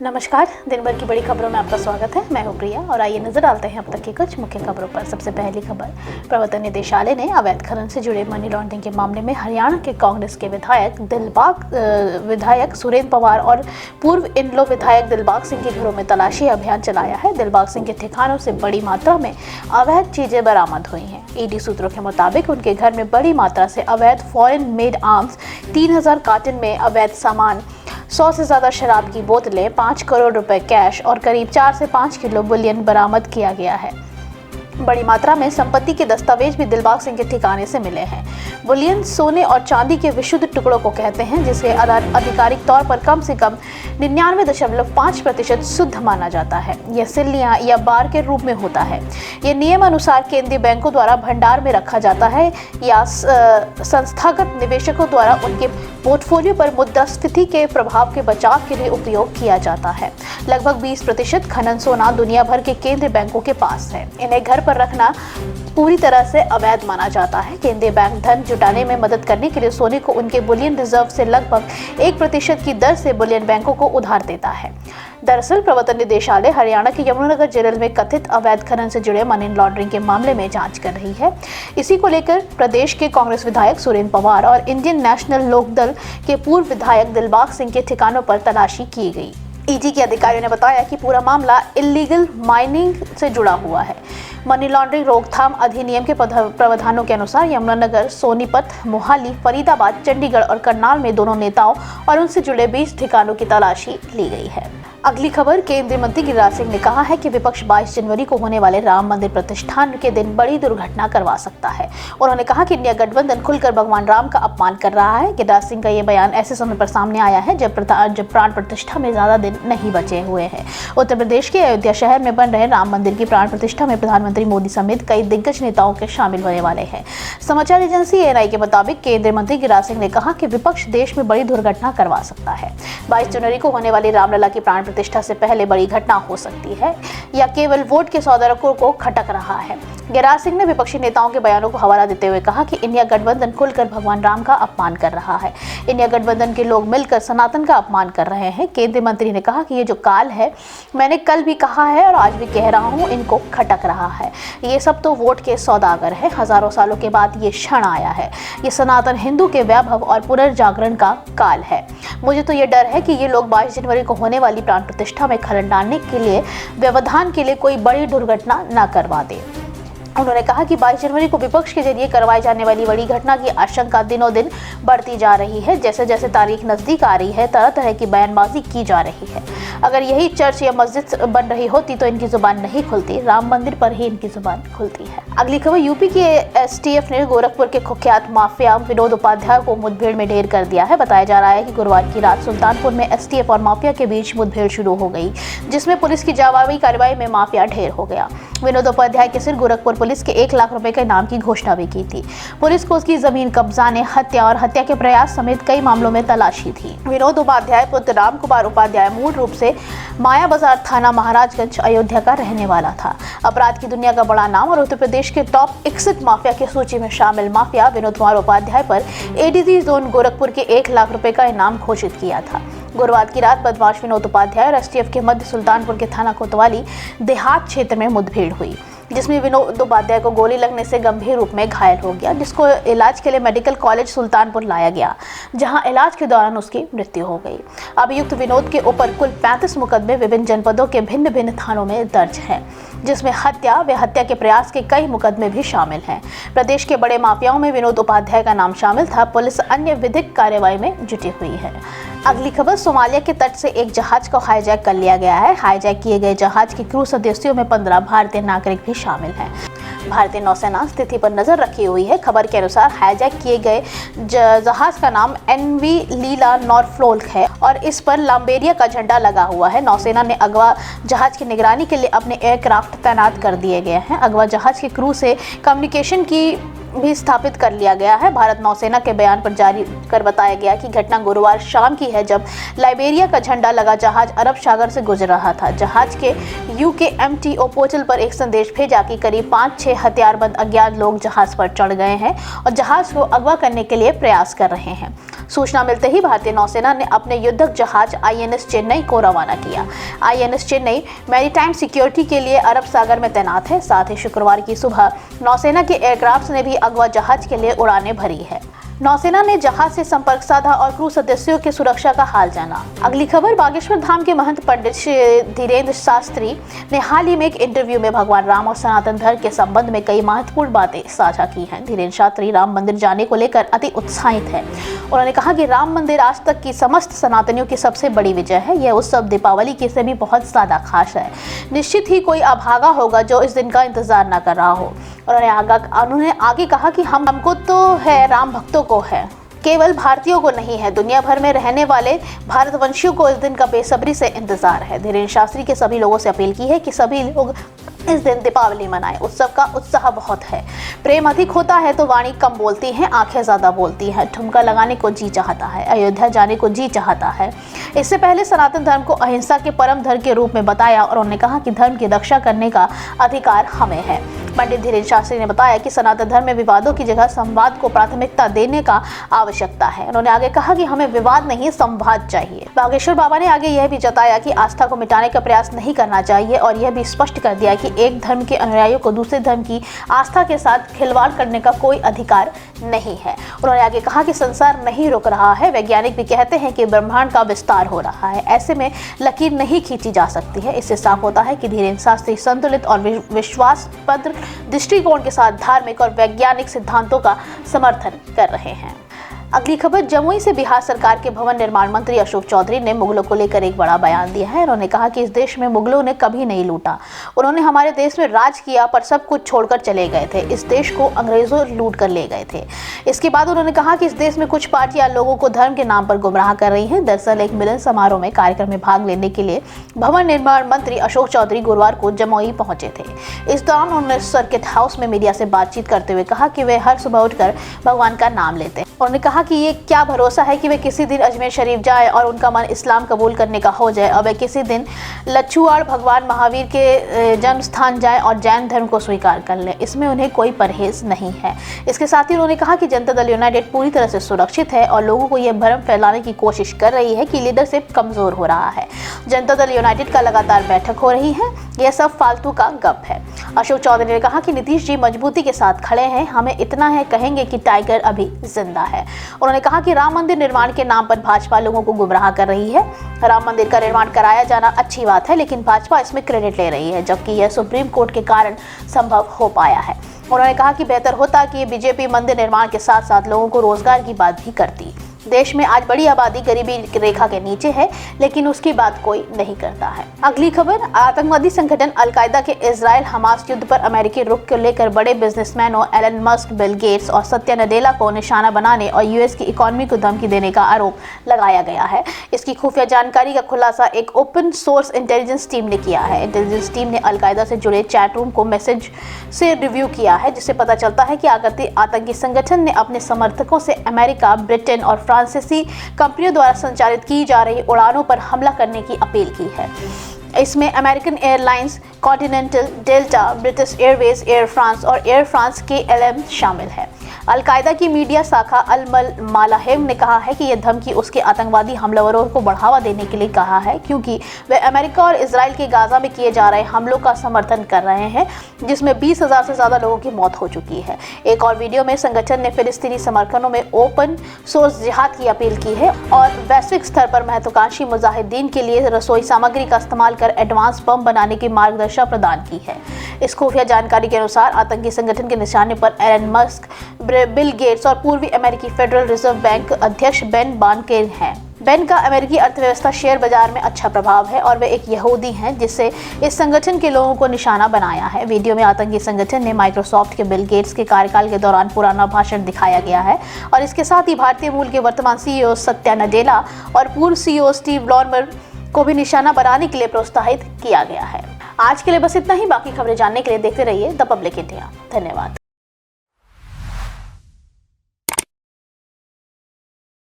नमस्कार। दिन भर की बड़ी खबरों में आपका स्वागत है। मैं हूं प्रिया और आइए नजर डालते हैं अब तक की कुछ मुख्य खबरों पर। सबसे पहली खबर, प्रवर्तन निदेशालय ने अवैध खनन से जुड़े मनी लॉन्ड्रिंग के मामले में हरियाणा के कांग्रेस के विधायक सुरेंद्र पवार और पूर्व इनलो विधायक दिलबाग सिंह के घरों में तलाशी अभियान चलाया है। दिलबाग सिंह के ठिकानों से बड़ी मात्रा में अवैध चीजें बरामद हुई हैं। ईडी सूत्रों के मुताबिक उनके घर में बड़ी मात्रा से अवैध फॉरेन मेड आर्म्स, 3000 कार्टन में अवैध सामान, 100 से ज्यादा शराब की बोतलें, 5 करोड़ रुपए कैश और करीब 4 से 5 किलो बुलियन बरामद किया गया है। बड़ी मात्रा में संपत्ति के दस्तावेज भी दिलबाग सिंह के ठिकाने से मिले हैं। बुलियन सोने और चांदी के विशुद्ध टुकड़ों को कहते हैं, जिसे आधिकारिक तौर पर कम से कम 99.5% शुद्ध माना जाता है। यह सिल्लियां या बार के रूप में होता है। यह नियम अनुसार केंद्रीय बैंकों द्वारा भंडार में रखा जाता है या संस्थागत निवेशकों द्वारा उनके पोर्टफोलियो पर मुद्रास्फीति के प्रभाव के बचाव के लिए उपयोग किया जाता है। लगभग 20% खनन सोना दुनिया भर के केंद्रीय बैंकों के पास है। इन्हें घर पर रखना पूरी तरह से अवैध माना जाता है। केंद्रीय बैंक धन जुटाने में मदद करने के लिए सोने को उनके बुलियन रिजर्व से लगभग 1% की दर से बुलियन बैंकों को उधार देता है। दरअसल प्रवर्तन निदेशालय हरियाणा के यमुनानगर जेल में कथित अवैध खनन से जुड़े मनी लॉन्ड्रिंग के मामले में जांच कर रही है। इसी को लेकर प्रदेश के कांग्रेस विधायक सुरेंद्र पवार और इंडियन नेशनल लोकदल के पूर्व विधायक दिलबाग सिंह के ठिकानों पर तलाशी की गई। ईडी के अधिकारियों ने बताया कि पूरा मामला इलीगल माइनिंग से जुड़ा हुआ है। मनी लॉन्ड्रिंग रोकथाम अधिनियम के प्रावधानों के अनुसार यमुनानगर, सोनीपत, मोहाली, फरीदाबाद, चंडीगढ़ और करनाल में दोनों नेताओं और उनसे जुड़े 20 ठिकानों की तलाशी ली गई है। अगली खबर, केंद्रीय मंत्री गिरिराज सिंह ने कहा है कि विपक्ष 22 जनवरी को होने वाले राम मंदिर प्रतिष्ठान के दिन बड़ी दुर्घटना करवा सकता है। उन्होंने कहा कि इंडिया गठबंधन खुलकर भगवान राम का अपमान कर रहा है। गिरिराज सिंह का ये बयान ऐसे समय पर सामने आया है जब प्राण प्रतिष्ठा में ज्यादा दिन नहीं बचे हुए हैं। उत्तर प्रदेश के अयोध्या शहर में बन रहे राम मंदिर की प्राण प्रतिष्ठा में प्रधानमंत्री मोदी समेत कई दिग्गज नेताओं के शामिल होने वाले हैं। समाचार एजेंसी एएनआई के मुताबिक केंद्रीय मंत्री गिरिराज सिंह ने कहा कि विपक्ष देश में बड़ी दुर्घटना करवा सकता है। 22 जनवरी को होने वाली रामलला की प्राण प्रतिष्ठा से पहले बड़ी घटना हो सकती है या केवल वोट के सौदारों को खटक रहा है। गिरिराज सिंह ने विपक्षी नेताओं के बयानों को हवाला देते हुए कहा कि इंडिया गठबंधन खुलकर भगवान राम का अपमान कर रहा है। इंडिया गठबंधन के लोग मिलकर सनातन का अपमान कर रहे हैं। केंद्रीय मंत्री ने कहा कि ये जो काल है, मैंने कल भी कहा है और आज भी कह रहा हूँ, इनको खटक रहा है। ये सब तो वोट के सौदागर है। हजारों सालों के बाद ये क्षण आया है। ये सनातन हिंदू के वैभव और पुनर्जागरण का काल है। मुझे तो ये डर है कि ये लोग 22 जनवरी को होने वाली प्राण प्रतिष्ठा में खलल डालने के लिए, व्यवधान के लिए कोई बड़ी दुर्घटना न करवा दे। उन्होंने कहा कि 22 जनवरी को विपक्ष के जरिए करवाई जाने वाली बड़ी घटना की आशंका दिनों दिन बढ़ती जा रही है। जैसे जैसे तारीख नजदीक आ रही है, तरह तरह की बयानबाजी की जा रही है। अगर यही चर्च या मस्जिद बन रही होती तो इनकी जुबान नहीं खुलती, राम मंदिर पर ही इनकी जुबान खुलती है। अगली खबर, यूपी के एसटीएफ ने गोरखपुर के कुख्यात माफिया विनोद उपाध्याय को मुठभेड़ में ढेर कर दिया है। बताया जा रहा है कि गुरुवार की रात सुल्तानपुर में एसटीएफ और माफिया के बीच मुठभेड़ शुरू हो गई, जिसमें पुलिस की जवाबी कार्रवाई में माफिया ढेर हो गया। विनोद उपाध्याय के सिर गोरखपुर पुलिस के 1 लाख रुपए के इनाम की घोषणा भी की थी। पुलिस को उसकी जमीन कब्जाने, हत्या और हत्या के प्रयास समेत कई मामलों में तलाशी थी। विनोद उपाध्याय पुत्र राम कुमार उपाध्याय मूल रूप से माया बाजार थाना, महाराजगंज, अयोध्या का रहने वाला था। अपराध की दुनिया का बड़ा नाम और उत्तर प्रदेश के टॉप 61 माफिया की सूची में शामिल माफिया विनोद कुमार उपाध्याय पर एडीजी जोन गोरखपुर के 1 लाख रुपए का इनाम घोषित किया था। गुरुवार की रात बदमाश विनोद उपाध्याय और एसटीएफ के मध्य सुल्तानपुर के थाना कोतवाली देहात क्षेत्र में मुठभेड़ हुई, जिसमें विनोद उपाध्याय को गोली लगने से गंभीर रूप में घायल हो गया, जिसको इलाज के लिए मेडिकल कॉलेज सुल्तानपुर लाया गया, जहां इलाज के दौरान उसकी मृत्यु हो गई। अभियुक्त विनोद के ऊपर कुल 35 मुकदमे विभिन्न जनपदों के भिन्न भिन्न थानों में दर्ज हैं, जिसमें हत्या व हत्या के प्रयास के कई मुकदमे भी शामिल हैं। प्रदेश के बड़े माफियाओं में विनोद उपाध्याय का नाम शामिल था। पुलिस अन्य विधिक कार्रवाई में जुटी हुई है। अगली खबर, सोमालिया के तट से एक जहाज को हाईजैक कर लिया गया है। हाईजैक किए गए जहाज के क्रू सदस्यों में 15 भारतीय नागरिक भी शामिल हैं। भारतीय नौसेना स्थिति पर नजर रखी हुई है। खबर के अनुसार हाईजैक किए गए जहाज का नाम एनवी लीला नॉरफ्लोक है और इस पर लांबेरिया का झंडा लगा हुआ है। नौसेना ने अगवा जहाज की निगरानी के लिए अपने एयरक्राफ्ट तैनात कर दिए गए हैं। अगवा जहाज के क्रू से कम्युनिकेशन की भी स्थापित कर लिया गया है। भारत नौसेना के बयान पर जारी कर बताया गया कि घटना गुरुवार शाम की है, जब लाइबेरिया का झंडा लगा जहाज अरब सागर से गुजर रहा था। जहाज के UKMTO पोर्टल पर एक संदेश भेजा कि करीब 5-6 हथियारबंद अज्ञात लोग जहाज पर चढ़ गए हैं और जहाज को अगवा करने के लिए प्रयास कर रहे हैं। सूचना मिलते ही भारतीय नौसेना ने अपने युद्धक जहाज INS चेन्नई को रवाना किया। INS चेन्नई मैरीटाइम सिक्योरिटी के लिए अरब सागर में तैनात है। साथ ही शुक्रवार की सुबह नौसेना के एयरक्राफ्ट ने भी अगवा जहाज के लिए उड़ानें भरी है। नौसेना ने जहाज से संपर्क साधा और क्रू सदस्यों की सुरक्षा का हाल जाना। अगली खबर, बागेश्वर धाम के महंत पंडित धीरेन्द्र शास्त्री ने हाल ही में एक इंटरव्यू में भगवान राम और सनातन धर्म के संबंध में कई महत्वपूर्ण बातें साझा की हैं। धीरेन्द्र शास्त्री राम मंदिर जाने को लेकर अति उत्साहित है। उन्होंने कहा कि राम मंदिर आज तक की समस्त सनातनियों की सबसे बड़ी विजय है। यह उत्सव दीपावली के से भी बहुत ज्यादा खास है। निश्चित ही कोई अभागा होगा जो इस दिन का इंतजार न कर रहा हो। उन्होंने आगे कहा कि हमको तो है, राम भक्तों को है, केवल भारतीयों को नहीं है, दुनिया भर में रहने वाले भारतवंशियों को इस दिन का बेसब्री से इंतजार है। धीरेन्द्र शास्त्री के सभी लोगों से अपील की है कि सभी लोग इस दिन दीपावली मनाएं। उत्सव का उत्साह बहुत है। प्रेम अधिक होता है तो वाणी कम बोलती है, आंखें ज्यादा बोलती हैं। ठुमका लगाने को जी चाहता है, अयोध्या जाने को जी चाहता है। इससे पहले सनातन धर्म को अहिंसा के परम धर्म के रूप में बताया और उन्होंने कहा कि धर्म की रक्षा करने का अधिकार हमें है। पंडित धीरेन्द्र शास्त्री ने बताया कि सनातन धर्म में विवादों की जगह संवाद को प्राथमिकता देने का आवश्यकता है। उन्होंने आगे कहा कि हमें विवाद नहीं, संवाद चाहिए। बागेश्वर बाबा ने आगे यह भी जताया कि आस्था को मिटाने का प्रयास नहीं करना चाहिए और यह भी स्पष्ट कर दिया कि एक धर्म के अनुयायियों को दूसरे धर्म की आस्था के साथ खिलवाड़ करने का कोई अधिकार नहीं है। उन्होंने आगे कहा कि संसार नहीं रुक रहा है। वैज्ञानिक भी कहते हैं कि ब्रह्मांड का विस्तार हो रहा है। ऐसे में लकीर नहीं खींची जा सकती है। इससे साफ होता है कि धीरेन्द्र शास्त्री संतुलित और विश्वासपद दृष्टिकोण के साथ धार्मिक और वैज्ञानिक सिद्धांतों का समर्थन कर रहे हैं। अगली खबर, जमुई से बिहार सरकार के भवन निर्माण मंत्री अशोक चौधरी ने मुगलों को लेकर एक बड़ा बयान दिया है। उन्होंने कहा कि इस देश में मुगलों ने कभी नहीं लूटा। उन्होंने हमारे देश में राज किया पर सब कुछ छोड़कर चले गए थे। इस देश को अंग्रेजों लूट कर ले गए थे। इसके बाद उन्होंने कहा कि इस देश में कुछ पार्टियां लोगों को धर्म के नाम पर गुमराह कर रही हैं। दरअसल एक मिलन समारोह में कार्यक्रम में भाग लेने के लिए भवन निर्माण मंत्री अशोक चौधरी गुरुवार को जमुई पहुंचे थे। इस दौरान उन्होंने सर्किट हाउस में मीडिया से बातचीत करते हुए कहा कि वे हर सुबह उठकर भगवान का नाम लेते हैं। उन्होंने कहा कि ये क्या भरोसा है कि वे किसी दिन अजमेर शरीफ जाए और उनका मन इस्लाम कबूल करने का हो जाए, और वे किसी दिन लच्छुआड़ भगवान महावीर के जन्म स्थान जाए और जैन धर्म को स्वीकार कर लें। इसमें उन्हें कोई परहेज नहीं है। इसके साथ ही उन्होंने कहा कि जनता दल यूनाइटेड पूरी तरह से सुरक्षित है और लोगों को यह भ्रम फैलाने की कोशिश कर रही है कि लीडरशिप कमजोर हो रहा है। जनता दल यूनाइटेड का लगातार बैठक हो रही है, यह सब फालतू का गप है। अशोक चौधरी ने कहा कि नीतीश जी मजबूती के साथ खड़े हैं, हमें इतना है कहेंगे कि टाइगर अभी जिंदा है। उन्होंने कहा कि राम मंदिर निर्माण के नाम पर भाजपा लोगों को गुमराह कर रही है। राम मंदिर का निर्माण कराया जाना अच्छी बात है, लेकिन भाजपा इसमें क्रेडिट ले रही है, जबकि यह सुप्रीम कोर्ट के कारण संभव हो पाया है। उन्होंने कहा कि बेहतर होता कि बीजेपी मंदिर निर्माण के साथ साथ लोगों को रोजगार की बात भी करती। देश में आज बड़ी आबादी गरीबी रेखा के नीचे है, लेकिन उसकी बात कोई नहीं करता है। अगली खबर, आतंकवादी संगठन अलकायदा के इजराइल हमास युद्ध पर अमेरिकी रुख को लेकर बड़े बिजनेसमैनों एलन मस्क, बिल गेट्स और सत्या नडेला को निशाना बनाने और यूएस की इकोनॉमी को धमकी देने का आरोप लगाया गया है। इसकी खुफिया जानकारी का खुलासा एक ओपन सोर्स इंटेलिजेंस टीम ने किया है। इंटेलिजेंस टीम ने अलकायदा से जुड़े चैट रूम को मैसेज से रिव्यू किया है, जिससे पता चलता है कि आतंकी संगठन ने अपने समर्थकों से अमेरिका, ब्रिटेन और फ्रांसीसी कंपनियों द्वारा संचालित की जा रही उड़ानों पर हमला करने की अपील की है। इसमें American airlines, continental, delta, British Airways, air France और एयर फ्रांस KLM शामिल है। अलकायदा की मीडिया शाखा अल मालाहेम ने कहा है कि यह धमकी उसके आतंकवादी हमलावरों को बढ़ावा देने के लिए कहा है, क्योंकि वे अमेरिका और इजराइल के गाजा में किए जा रहे हमलों का समर्थन कर रहे हैं, जिसमें 20,000 से ज़्यादा लोगों की मौत हो चुकी है। एक और वीडियो में संगठन ने फिलिस्तीनी समर्थनों में ओपन सोर्स जिहाद की अपील की है और वैश्विक स्तर पर महत्वाकांक्षी मुजाहिदीन के लिए रसोई सामग्री का इस्तेमाल कर एडवांस बम बनाने की मार्गदर्शन प्रदान की है। इस खुफिया जानकारी के अनुसार आतंकी संगठन के निशाने पर एलन मस्क, बिल गेट्स और पूर्वी अमेरिकी फेडरल रिजर्व बैंक अध्यक्ष बेन बार्नकेन हैं। बेन का अमेरिकी अर्थव्यवस्था शेयर बाजार में अच्छा प्रभाव है और वे एक यहूदी हैं, जिससे इस संगठन के लोगों को निशाना बनाया है। वीडियो में आतंकी संगठन ने माइक्रोसॉफ्ट के बिल गेट्स के कार्यकाल के दौरान पुराना भाषण दिखाया गया है और इसके साथ ही भारतीय मूल के वर्तमान CEO सत्या नडेला और पूर्व CEO स्टीव ब्लॉमर को भी निशाना बनाने के लिए प्रोत्साहित किया गया है। आज के लिए बस इतना ही। बाकी खबरें जानने के लिए देखते रहिए द पब्लिक इंडिया। धन्यवाद।